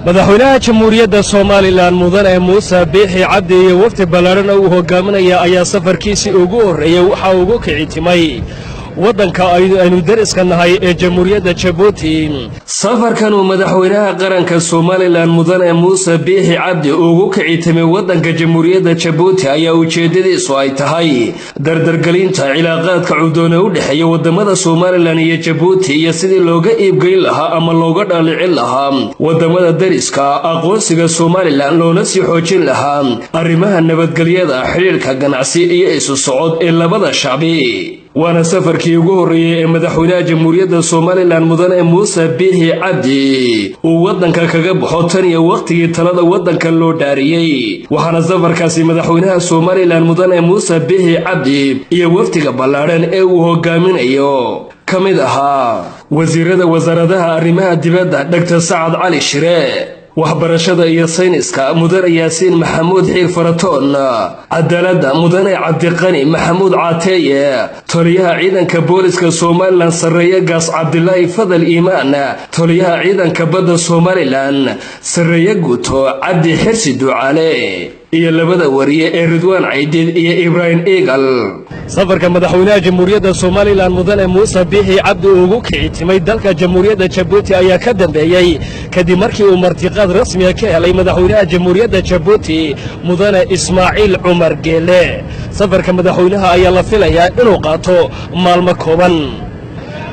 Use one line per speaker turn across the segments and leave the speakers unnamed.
madaxweynaha jamhuuriyadda Soomaaliland mudane Muuse Biixi Cabdi iyo wafdi ballaaran oo hogaaminaya ayaa safarkiisii ugu horeeyay waxa uu ugu kicitimay waddanka aynu dariska nahay ee jamhuuriyadda Djibouti. safarkan uu madaxweynaha qaranka Soomaaliland mudane Muuse Biixi Cabdi ugu kicitimay waddanka jamhuuriyadda Djibouti ayaa ujeedadiisu ay tahay dardargelinta cilaaqaadka cudurka u dhaxeeya wadamada Soomaaliland iyo Djibouti iyo sidii looga iibgeyn lahaa ama looga dhalicin lahaa wadamada dariska aqoonsiga Soomaaliland loona sii xoojin lahaa arrimaha nabadgelyada xiriirka ganacsi iyo isu socod ee labada shacbi. وانا سفر كي يقول مدحونا جمهورية Soomaaliland مدن موسى بيحي عبدي ووضن كاكاقب حوطاني وقتي تلادا وضن كاللو داريي وحانا سفر كاسي مدحونا Soomaaliland مدن موسى بيحي عبدي يوفتي قبالاران ايوهو قامين ايو كميدها وزيرة وزاردها الرماء الدبادة دكتور سعد علي شراء waxbarashada iyo sayniska mudane Yaasiin Maxamuud Xiir Faratoon cadaaladda mudane Cabdiqani Maxamuud Caateeye taliyaha ciidanka booliska Soomaaliland Sareeye Gaas Cabdilaahi Fadal Iimaan taliyaha ciidanka badda Soomaaliland Sareeye Guuto Cabdi Xirsi Ducaale iyo labada wariye ee Ridwaan Caydiid iyo Ibrahim Eagal. safarka madaxweynaha jamhuuriyadda Soomaaliland mudane Muuse Biixi Cabdi ugu kicitimay dalka jamhuuriyadda Djibouti ayaa ka dambeeyay kadib markii uu martiqaad rasmi ah ka helay madaxweynaha jamhuuriyadda Djibouti mudane Ismaaciil Cumar Geele. safarka madaxweynaha ayaa la filayaa inuu qaato maalmo kooban.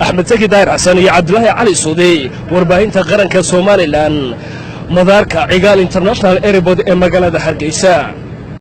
Axmed Saki Daahir Xasan iyo Cabdulaahi Cali Suudi warbaahinta qaranka Soomaaliland madaarka Cigaal International Airport ee magaalada Hargeysa.